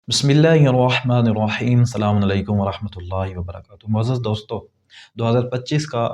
بسم اللہ الرحمن الرحیم، السلام علیکم ورحمۃ اللہ وبرکاتہ۔ معزز دوستو، 2025 کا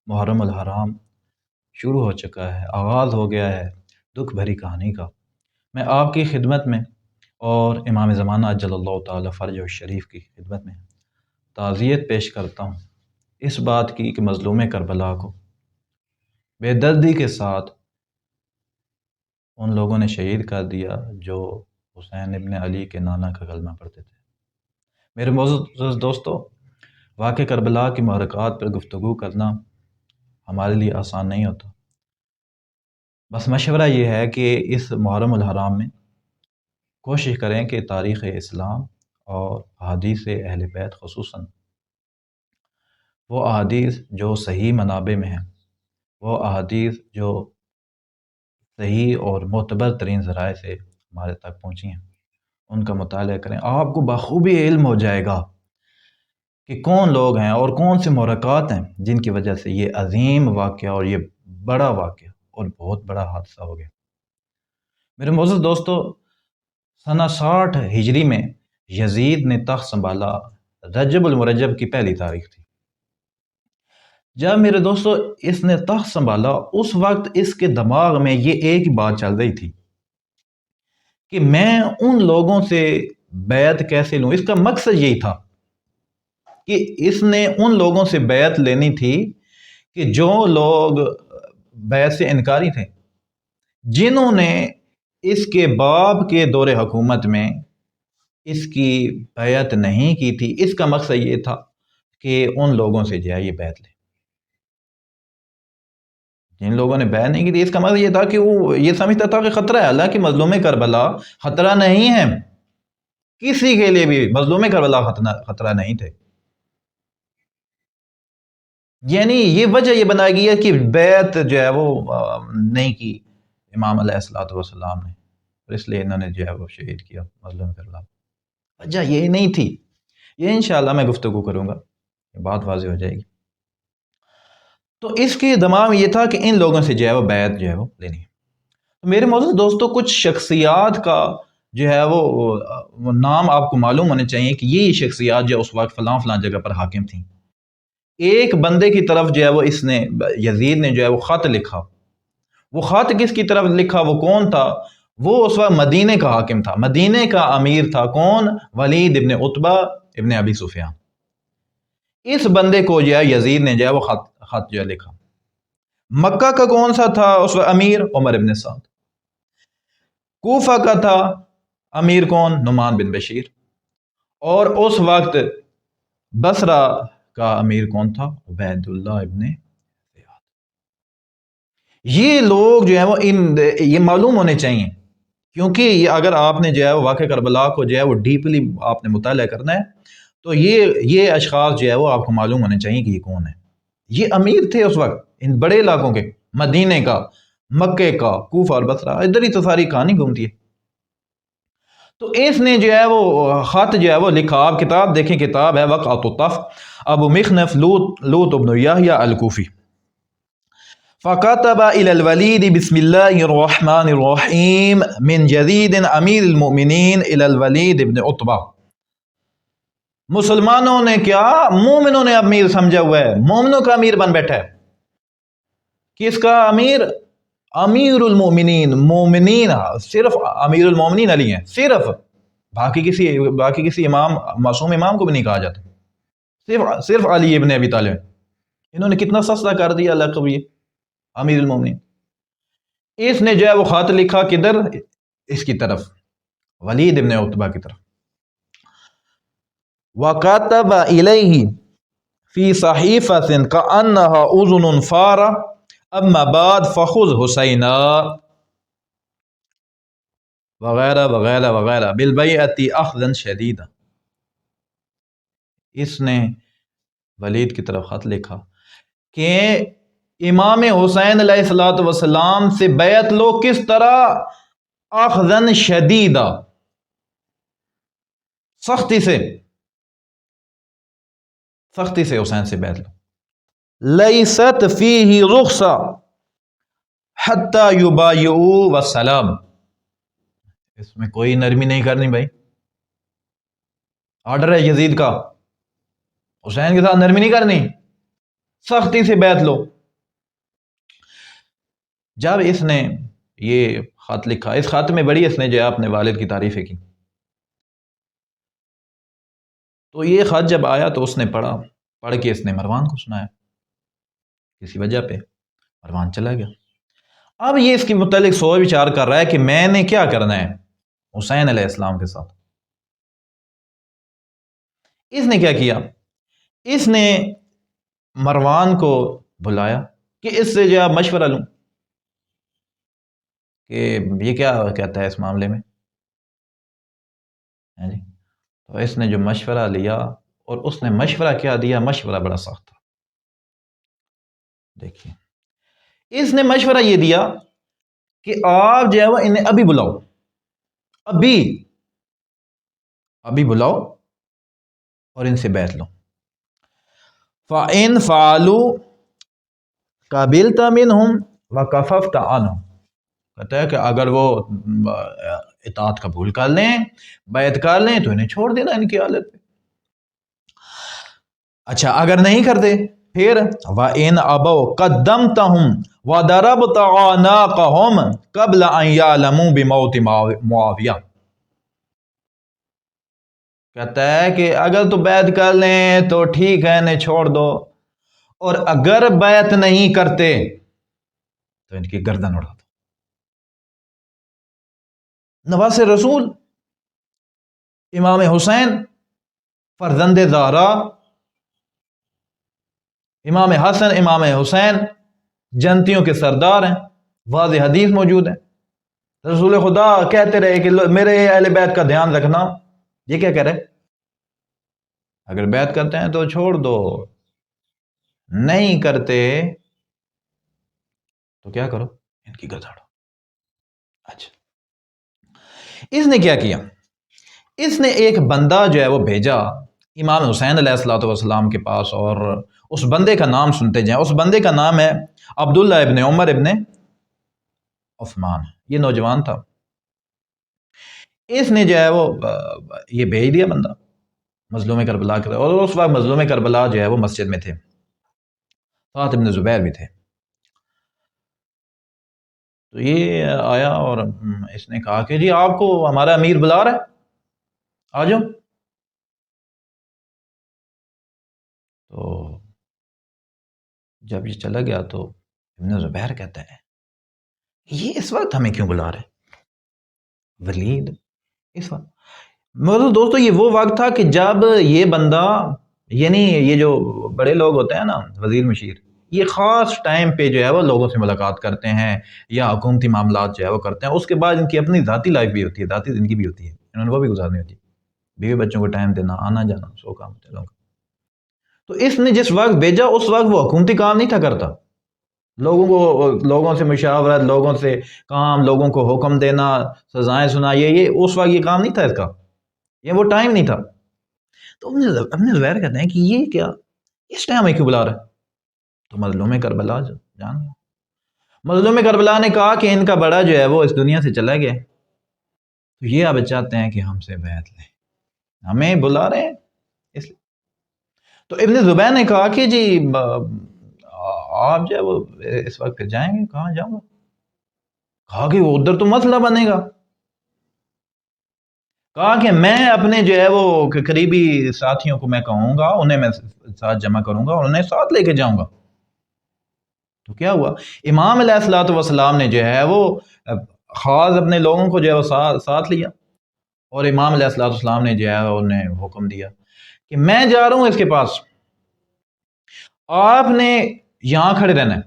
محرم الحرام شروع ہو چکا ہے، آغاز ہو گیا ہے دکھ بھری کہانی کا۔ میں آپ کی خدمت میں اور امام زمانہ اجل اللہ تعالی فرجہ الشریف کی خدمت میں تعزیت پیش کرتا ہوں اس بات کی کہ مظلوم کربلا کو بے دردی کے ساتھ ان لوگوں نے شہید کر دیا جو حسین ابن علی کے نانا کا کلمہ پڑھتے تھے۔ میرے معزز دوستو، واقع کربلا کی محرکات پر گفتگو کرنا ہمارے لیے آسان نہیں ہوتا۔ بس مشورہ یہ ہے کہ اس محرم الحرام میں کوشش کریں کہ تاریخ اسلام اور احادیث اہل بیت، خصوصاً وہ احادیث جو صحیح منابع میں ہیں، وہ احادیث جو صحیح اور معتبر ترین ذرائع سے ہمارے تک پہنچی ہیں، ان کا مطالعہ کریں۔ آپ کو بخوبی علم ہو جائے گا کہ کون لوگ ہیں اور کون سے محرکات ہیں جن کی وجہ سے یہ عظیم واقعہ اور یہ بڑا واقعہ اور بہت بڑا حادثہ ہو گیا۔ میرے معزز دوستو، سنہ 60 ہجری میں یزید نے تخت سنبھالا، رجب المرجب کی پہلی تاریخ تھی۔ جب میرے دوستو اس نے تخت سنبھالا، اس وقت اس کے دماغ میں یہ ایک ہی بات چل رہی تھی کہ میں ان لوگوں سے بیعت کیسے لوں۔ اس کا مقصد یہی تھا کہ اس نے ان لوگوں سے بیعت لینی تھی کہ جو لوگ بیعت سے انکاری تھے، جنہوں نے اس کے باپ کے دور حکومت میں اس کی بیعت نہیں کی تھی۔ اس کا مقصد یہ تھا کہ ان لوگوں سے جو ہے یہ بیعت لے۔ جن لوگوں نے بیعت نہیں کی تھی، اس کا مقصد یہ تھا کہ وہ یہ سمجھتا تھا کہ خطرہ ہے۔ حالانکہ مظلوم کربلا خطرہ نہیں ہے، کسی کے لیے بھی مظلوم کربلا خطرہ نہیں تھے۔ یعنی یہ وجہ یہ بنائی گئی ہے کہ بیعت جو ہے وہ نہیں کی امام علیہ الصلوۃ والسلام نے، اور اس لیے انہوں نے جو ہے وہ شہید کیا مظلوم کربلا۔ وجہ یہ نہیں تھی، یہ انشاءاللہ میں گفتگو کروں گا، یہ بات واضح ہو جائے گی۔ تو اس کے دماغ میں یہ تھا کہ ان لوگوں سے جو ہے وہ بیعت جو ہے وہ لینی ہے۔ تو میرے معزز دوستو، کچھ شخصیات کا جو ہے وہ نام آپ کو معلوم ہونے چاہیے کہ یہ شخصیات جو اس وقت فلاں فلاں جگہ پر حاکم تھیں۔ ایک بندے کی طرف جو ہے وہ اس نے یزید نے جو ہے وہ خط لکھا۔ وہ خط کس کی طرف لکھا، وہ کون تھا؟ وہ اس وقت مدینے کا حاکم تھا، مدینے کا امیر تھا۔ کون؟ ولید ابن عتبہ ابن ابی سفیان۔ اس بندے کو جو ہے یزید نے جو ہے وہ خط جو ہے لکھا۔ مکہ کا کون سا تھا اس وقت امیر؟ عمر ابن سعد۔ کوفہ کا تھا امیر کون؟ نعمان بن بشیر۔ اور اس وقت بصرہ کا امیر کون تھا؟ عبید اللہ ابن زیاد۔ یہ لوگ جو ہیں وہ یہ معلوم ہونے چاہیے، کیونکہ یہ اگر آپ نے جو ہے واقع کربلا کو جو ہے وہ ڈیپلی آپ نے مطالعہ کرنا ہے تو یہ اشخاص جو ہے وہ آپ کو معلوم ہونے چاہیے کہ یہ کون ہے۔ یہ امیر تھے اس وقت ان بڑے علاقوں کے، مدینے کا، مکے کا، کوفہ اور بصرہ، ادھر ہی تو ساری کہانی گھومتی ہے۔ تو اس نے جو ہے وہ خط جو ہے وہ لکھا۔ آپ کتاب دیکھیں، کتاب ہے وقعۃ الطف، ابو مخنف لوط بن یحییٰ الکوفی۔ فَكَتَبَ إِلَى الْوَلِيدِ بِسْمِ اللَّهِ الرَّحْمَنِ الرَّحِيمِ مِنْ جَدِيدٍ أَمِيرِ الْمُؤْمِنِينَ إِلَى الْوَلِيدِ ابن عتبہ۔ مسلمانوں نے کیا؟ مومنوں نے امیر سمجھا ہوا ہے، مومنوں کا امیر بن بیٹھا ہے۔ کس کا امیر؟ امیر المومنین، مومنین صرف امیر المومنین علی ہیں، صرف، باقی کسی امام، معصوم امام کو بھی نہیں کہا جاتا، صرف علی ابن ابی طالب۔ انہوں نے کتنا سستا کر دیا لقب یہ امیر المومنین۔ اس نے جو ہے وہ خط لکھا کدھر؟ اس کی طرف، ولید ابن عتبہ کی طرف۔ وَكَتَبَ إِلَيْهِ فِي صَحِيفَةٍ كَأَنَّهَا أُذُنٌ فَارَ أَمَّا بَعْدُ فَخُذْ حُسَيْنًا وغیرہ وغیرہ وغیرہ بِالْبَيْعَةِ أَخْذًا شَدِيدًا۔ اس نے ولید کی طرف خط لکھا کہ امام حسین علیہ الصلوۃ والسلام سے بیعت لو، کس طرح؟ اخذن شدیدہ، سختی سے حسین سے بیعت لو۔ لیست فیہ رخصہ حتی یبایعوا والسلام، اس میں کوئی نرمی نہیں کرنی بھائی، آرڈر ہے یزید کا، حسین کے ساتھ نرمی نہیں کرنی، سختی سے بیعت لو۔ جب اس نے یہ خط لکھا، اس خط میں بڑی اس نے جو ہے اپنے والد کی تعریفیں کی، تو یہ خط جب آیا تو اس نے پڑھ کے اس نے مروان کو سنایا، کسی وجہ پہ مروان چلا گیا۔ اب یہ اس کے متعلق سوچ وچار کر رہا ہے کہ میں نے کیا کرنا ہے حسین علیہ السلام کے ساتھ۔ اس نے کیا کیا، اس نے مروان کو بلایا کہ اس سے جو مشورہ لوں کہ یہ کیا کہتا ہے اس معاملے میں، ہاں جی۔ تو اس نے جو مشورہ لیا، اور اس نے مشورہ کیا دیا، مشورہ بڑا سخت تھا۔ دیکھیے اس نے مشورہ یہ دیا کہ آپ جو ہے وہ انہیں ابھی بلاؤ، ابھی بلاؤ اور ان سے بیعت لو۔ فَإِن فَعَلُوا قَبِلْتَ مِنْهُمْ وَكَفَفْتَ عَنْهُمْ، کہتا ہے کہ اگر وہ اطاعت قبول کر لیں، بیعت کر لیں، تو انہیں چھوڑ دینا ان کی حالت پہ۔ اچھا اگر نہیں کرتے پھر وَإِنْ أَبَوْا قَدَّمْتَهُمْ وَضَرَبْتَ أَعْنَاقَهُمْ قَبْلَ أَنْ يَعْلَمُوا بِمَوْتِ مُعَاوِيَةَ، کہتا ہے کہ اگر تو بیعت کر لیں تو ٹھیک ہے انہیں چھوڑ دو، اور اگر بیعت نہیں کرتے تو ان کی گردن اڑا دو۔ نواز رسول امام حسین فرزند زہرا، امام حسن امام حسین جنتیوں کے سردار ہیں، واضح حدیث موجود ہے۔ رسول خدا کہتے رہے کہ میرے اہل بیت کا دھیان رکھنا، یہ کیا کہہ رہے، اگر بیعت کرتے ہیں تو چھوڑ دو، نہیں کرتے تو کیا کرو، ان کی گردن اڑاؤ۔ اچھا اس نے کیا کیا، اس نے ایک بندہ جو ہے وہ بھیجا امام حسین علیہ الصلوۃ والسلام کے پاس، اور اس بندے کا نام سنتے جائیں۔ اس بندے کا نام ہے عبداللہ ابن عمر ابن عثمان، یہ نوجوان تھا۔ اس نے جو ہے وہ یہ بھیج دیا بندہ مظلوم کربلا کے، اور اس وقت مظلوم کربلا جو ہے وہ مسجد میں تھے، ساتھ ابن زبیر بھی تھے۔ تو یہ آیا اور اس نے کہا کہ جی آپ کو ہمارا امیر بلا رہا ہے، آ جاؤ۔ تو جب یہ چلا گیا تو ابن زبیر کہتا ہے یہ اس وقت ہمیں کیوں بلا رہے ولید، اس وقت مطلب دوستو یہ وہ وقت تھا کہ جب یہ بندہ، یعنی یہ جو بڑے لوگ ہوتے ہیں نا وزیر مشیر، یہ خاص ٹائم پہ جو ہے وہ لوگوں سے ملاقات کرتے ہیں یا حکومتی معاملات جو ہے وہ کرتے ہیں، اس کے بعد ان کی اپنی ذاتی لائف بھی ہوتی ہے، ذاتی زندگی بھی ہوتی ہے، انہوں نے وہ بھی گزارنی ہوتی ہے، بیوی بچوں کو ٹائم دینا، آنا جانا، سو کام ہوتے ہیں لوگوں کا۔ تو اس نے جس وقت بھیجا اس وقت وہ حکومتی کام نہیں تھا کرتا، لوگوں سے مشاورت، لوگوں سے کام، لوگوں کو حکم دینا، سزائیں سنا، یہ اس وقت یہ کام نہیں تھا اس کا، یہ وہ ٹائم نہیں تھا۔ تو اپنے زبیر کہتے ہیں کہ یہ کیا اس ٹائم میں کیوں بلا رہا ہے؟ تو مظلوم کربلا جان گیا۔ مظلوم کربلا نے کہا کہ ان کا بڑا جو ہے وہ اس دنیا سے چلا گیا، تو یہ اب چاہتے ہیں کہ ہم سے بیعت لیں، ہمیں بلا رہے ہیں اس لیے۔ تو ابن زبیر نے کہا کہ جی آپ جو ہے وہ اس وقت پھر جائیں گے، کہاں جاؤں گا؟ کہا کہ ادھر تو مسئلہ بنے گا، کہا کہ میں اپنے جو ہے وہ قریبی ساتھیوں کو میں کہوں گا، انہیں میں ساتھ جمع کروں گا اور انہیں ساتھ لے کے جاؤں گا۔ تو کیا ہوا، امام علیہ الصلوۃ والسلام نے جو ہے وہ خاص اپنے لوگوں کو جو ہے وہ ساتھ لیا، اور امام علیہ الصلوۃ والسلام نے جو ہے انہیں حکم دیا کہ میں جا رہا ہوں اس کے پاس، آپ نے یہاں کھڑے رہنا ہے،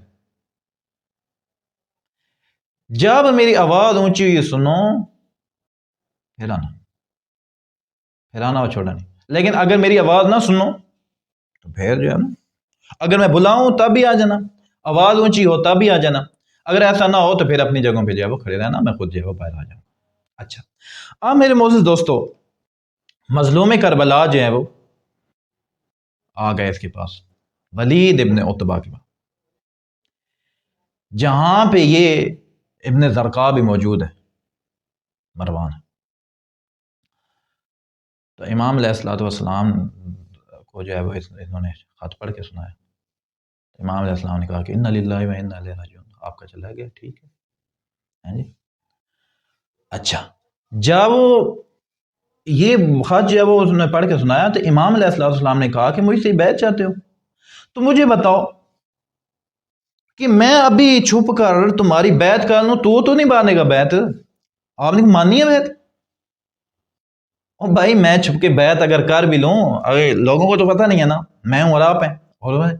جب میری آواز اونچی ہوئی سنو پھر آنا اور چھوڑا نہیں، لیکن اگر میری آواز نہ سنو تو پھر جو ہے نا، اگر میں بلاؤں تب بھی آ جانا، آواز اونچی ہو تب بھی آ جانا، اگر ایسا نہ ہو تو پھر اپنی جگہوں پہ جو ہے وہ کھڑے رہنا، میں خود جو ہے وہ باہر آ جاؤں۔ اچھا اب میرے معزز دوستو، مظلوم کربلا جو ہے وہ آ گئے اس کے پاس، ولید ابن عتبہ کے پاس، جہاں پہ یہ ابن زرقا بھی موجود ہے، مروان ہے۔ تو امام علیہ الصلوۃ والسلام کو جو ہے وہ انہوں نے خط پڑھ کے سنایا. امام علیہ السلام نے کہا کہ انا للہ و انا الیہ راجعون، آپ کا چلا گیا، ٹھیک ہے. ہاں جی. اچھا، جب یہ خط جو ہے وہ اس نے پڑھ کے سنایا تو امام علیہ السلام نے کہا کہ مجھ سے بیعت چاہتے ہو تو مجھے بتاؤ کہ میں ابھی چھپ کر تمہاری بیعت کر لوں تو نہیں مانے گا بیعت؟ آپ نے مانی ہے بیعت؟ اور بھائی میں چھپ کے بیعت اگر کر بھی لوں، اگر لوگوں کو تو پتہ نہیں ہے نا میں ہوں اور آپ ہیں، اور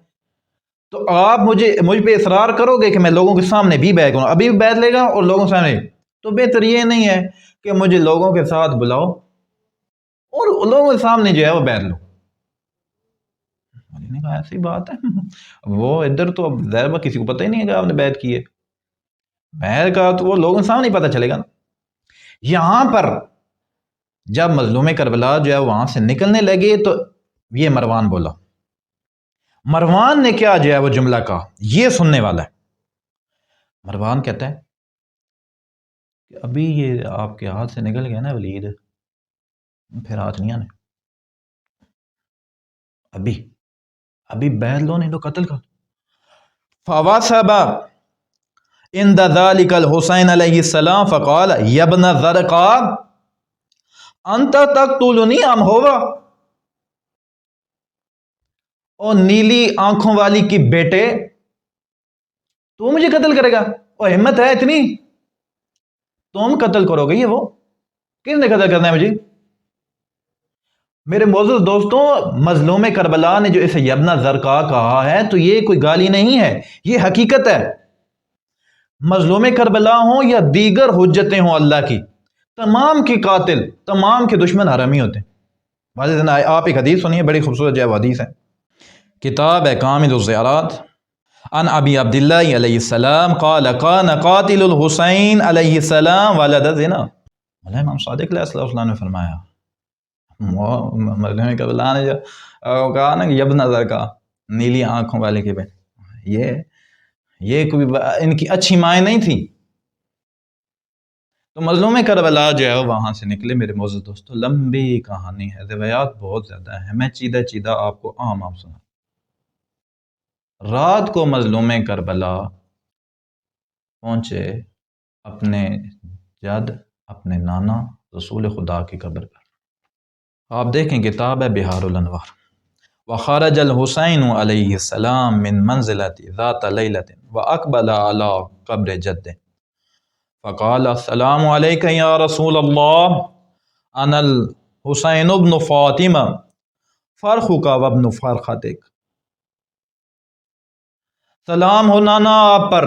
تو آپ مجھ پہ اصرار کرو گے کہ میں لوگوں کے سامنے بھی بیعت کروں، ابھی بھی بیعت لے گا اور لوگوں کے سامنے، تو بہتر یہ نہیں ہے کہ مجھے لوگوں کے ساتھ بلاؤ اور لوگوں کے سامنے جو ہے وہ بیعت لو. نے کہا ایسی بات ہے، وہ ادھر تو اب ظاہر کسی کو پتہ ہی نہیں ہے کہ آپ نے بیعت کی ہے. میں کہا تو وہ لوگوں کے سامنے پتہ چلے گا نا. یہاں پر جب مظلوم کربلا جو ہے وہاں سے نکلنے لگے تو یہ مروان بولا. مروان نے کیا جو ہے وہ جملہ کہا یہ سننے والا ہے. مروان کہتا ہے کہ ابھی یہ آپ کے ہاتھ سے نکل گیا نا ولید، پھر ہاتھ نہیں آنے، ابھی بیعت لو نہیں تو قتل کر. فواسب عند ذلك الحسین علیہ السلام فقال یا ابن زرقا انت تقتلنی ام ہوا، او نیلی آنکھوں والی کی بیٹے تو مجھے قتل کرے گا؟ او ہمت ہے اتنی، تم قتل کرو گے؟ یہ وہ کس نے قتل کرنا ہے مجھے؟ میرے معزز دوستوں، مظلوم کربلا نے جو اسے یبنا زرقا کہا ہے تو یہ کوئی گالی نہیں ہے، یہ حقیقت ہے. مظلوم کربلا ہوں یا دیگر حجتیں ہوں اللہ کی، تمام کے قاتل، تمام کے دشمن حرامی ہوتے ہیں. آپ ایک حدیث سنیے، بڑی خوبصورت جو حدیث ہے، کتاب ہے کامل الزیارات، عن ابی عبداللہ علیہ السلام قال کان قاتل الحسین علیہ السلام ولد زنا. امام صادق علیہ السلام نے فرمایا، مظلوم کربلا نے جو کہا نا کہ یبنا زرقا، نیلی آنکھوں والے کے بیٹے، یہ کوئی ان کی اچھی مائیں نہیں تھی. تو مظلوم کربلا جو ہے وہاں سے نکلے. میرے معزز دوستو لمبی کہانی ہے، روایات بہت زیادہ ہیں، میں چیدہ آپ کو عام سنا. رات کو مظلوم کربلا پہنچے اپنے جد، اپنے نانا رسول خدا کی قبر پر. آپ دیکھیں کتاب ہے بہار الانوار. وخرج الحسین علیہ السلام من منزلت ذات لیلۃ واقبل علی قبر جدہ فقال السلام علیک یا رسول اللہ انا الحسین ابن فاطمہ فرخک وابن فرختک. سلام ہو نانا آپ پر،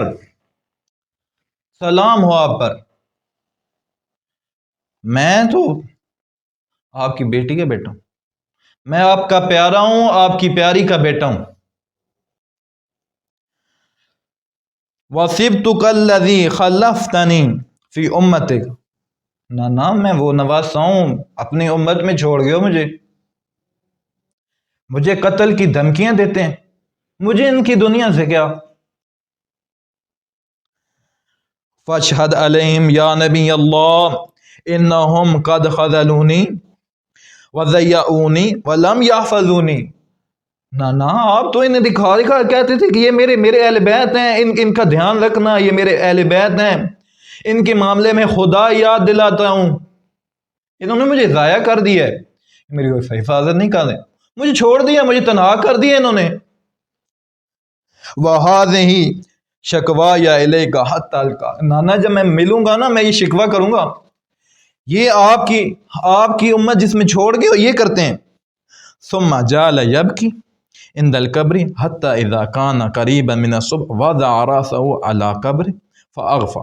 سلام ہو آپ پر، میں تو آپ کی بیٹی کا بیٹا ہوں، میں آپ کا پیارا ہوں، آپ کی پیاری کا بیٹا ہوں. وَصِبْتُكَ الَّذِي خَلَّفْتَنِي فِي أُمَّتِكَ. نانا میں وہ نواسا ہوں، اپنی امت میں چھوڑ گئے ہو مجھے قتل کی دھمکیاں دیتے ہیں، مجھے ان کی دنیا سے کیا. فاشہد علیہم یا نبی اللہ انہم قد خذلونی وضیعونی ولم یحفظونی. نانا آپ تو انہیں دکھا کہتے تھے کہ یہ میرے اہل بیت ہیں، ان کا دھیان رکھنا، یہ میرے اہل بیت ہیں، ان کے معاملے میں خدا یاد دلاتا ہوں. انہوں نے مجھے ضائع کر دیا ہے، میری کوئی حفاظت نہیں کر رہے، مجھے چھوڑ دیا، مجھے تنہا کر دیا انہوں نے. وَهَذِهِ شَكْوَايَ إِلَيْكَ حَتَّى أَلْقَاكَ. نانا جب میں ملوں گا نا میں یہ شکوہ کروں گا، یہ آپ کی امت جس میں چھوڑ گئے یہ کرتے ہیں. ثم جعل يبكي عند القبر حتى اذا كان قريبا من الصبح وضع راسه على قبر فاغفى.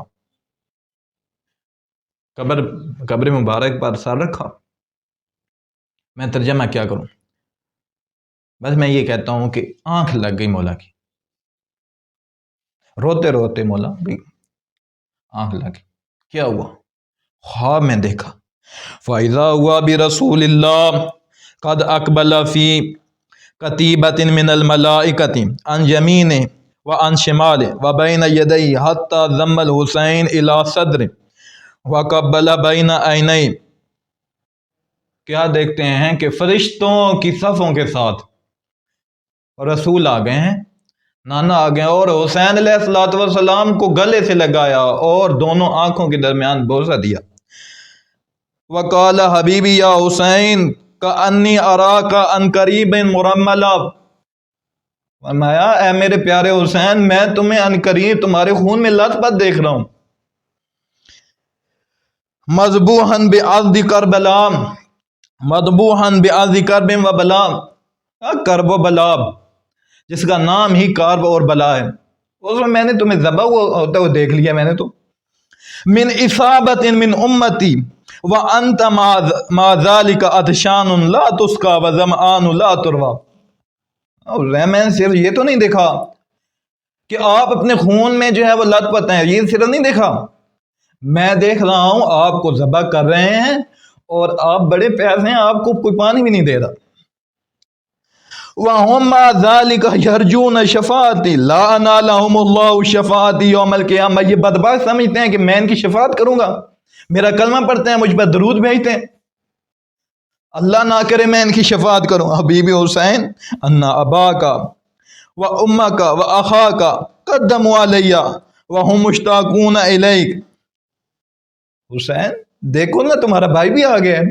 قبر مبارک پر سر رکھا. میں ترجمہ کیا کروں، بس میں یہ کہتا ہوں کہ آنکھ لگ گئی مولا کی، روتے روتے مولا بھی آنکھ لگ گئی. کیا ہوا؟ خواب میں دیکھا. فَإِذَا هُوَ بِرَسُولِ اللَّهِ قَدْ أَقْبَلَ فِي قَتِيبَةٍ مِّنَ الْمَلَائِكَةِ عَنْ يَمِينِهِ وَعَنْ شِمَالِهِ وَبَيْنَ يَدَيْهِ حَتَّى ضَمَّ الْحُسَيْنَ إِلَى صَدْرِهِ وَقَبَّلَ بَيْنَ عَيْنَيْهِ. کیا دیکھتے ہیں کہ فرشتوں کی صفوں کے ساتھ رسول آ گئے ہیں، نانا آ گئے، اور حسین علیہ الصلوۃ والسلام کو گلے سے لگایا اور دونوں آنکھوں کے درمیان بوسہ دیا۔ وقال حبیبی یا حسین کأنی اراک عن قریب مرملا، فرمایا اے میرے پیارے حسین میں تمہیں عن قریب تمہارے خون میں لت پت دیکھ رہا ہوں۔ مذبوحا بعرض کربلا، مذبوحا بعرض کرب و بلا، کرب و بلا جس کا نام ہی کرب اور بلا ہے، اس میں نے تمہیں ذبح ہوتا ہوئے دیکھ لیا میں نے تو۔ من اصابت من امتی وانت ما ذلك عطشان لا تسقى وظمآن لا تروى، اور میں نے صرف یہ تو نہیں دیکھا کہ آپ اپنے خون میں جو ہے وہ لت پت ہیں، یہ صرف نہیں دیکھا، میں دیکھ رہا ہوں آپ کو ذبح کر رہے ہیں اور آپ بڑے پیاسے ہیں، آپ کو کوئی پانی بھی نہیں دے رہا۔ وَهُمْ مَعَ ذَلِكَ يَرْجُونَ شَفَاعَتِي لَا أَنَالَهُمُ اللَّهُ شَفَاعَتِي يَوْمَ الْقِيَامَةِ، یہ بدبخت سمجھتے ہیں کہ میں ان کی شفاعت کروں گا، میرا کلمہ پڑھتے ہیں، مجھ پر درود بھیجتے ہیں، اللہ نہ کرے میں ان کی شفاعت کروں۔ حبیبی حسین انا اباکا و امکا و اخاکا قدموا علیہ وہم مشتاقون الیک، حسین دیکھو نا تمہارا بھائی بھی آ گیا ہے،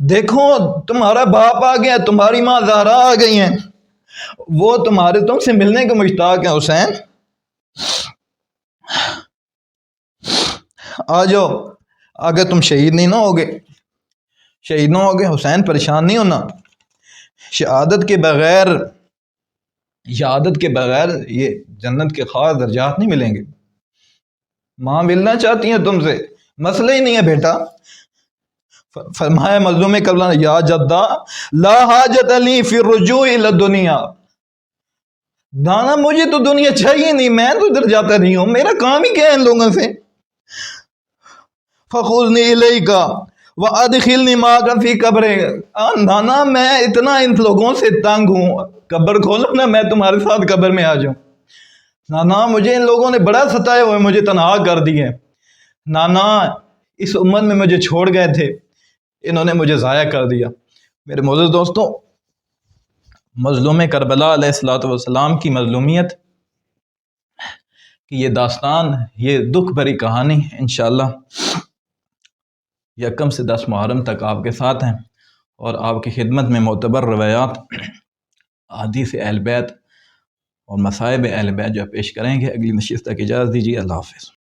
دیکھو تمہارا باپ آ گیا، تمہاری ماں زہرا آ گئی ہیں، وہ تم سے ملنے کے مشتاق ہیں۔ حسین آ جاؤ، اگر تم شہید نہیں نہ ہوگے، شہید نہ ہوگے، حسین پریشان نہیں ہونا، شہادت کے بغیر یہ جنت کے خاص درجات نہیں ملیں گے۔ ماں ملنا چاہتی ہیں تم سے، مسئلہ ہی نہیں ہے بیٹا۔ فرمایا مظلوم کربلا یا جدہ لا حاجت لی فی الرجوع الی الدنیا، نانا مجھے تو دنیا چاہیے نہیں، میں تو ادھر جاتا نہیں ہوں، میرا کام ہی کیا ہے ان لوگوں سے۔ فخذنی الیک وادخلنی معک فی قبر، نانا میں اتنا ان لوگوں سے تنگ ہوں، قبر کھولو نا میں تمہارے ساتھ قبر میں آ جاؤں۔ نانا مجھے ان لوگوں نے بڑا ستایا ہوئے، مجھے تنہا کر دیے، نانا اس امت میں مجھے چھوڑ گئے تھے، انہوں نے مجھے ضائع کر دیا۔ میرے معزز دوستوں، مظلوم کربلا علیہ الصلوۃ والسلام کی مظلومیت کی یہ داستان، یہ دکھ بھری کہانی انشاءاللہ یکم سے 10 محرم تک آپ کے ساتھ ہیں، اور آپ کی خدمت میں معتبر روایات، احادیث اہل بیت اور مصائب اہل بیت جو پیش کریں گے۔ اگلی نشست تک اجازت دیجیے، اللہ حافظ۔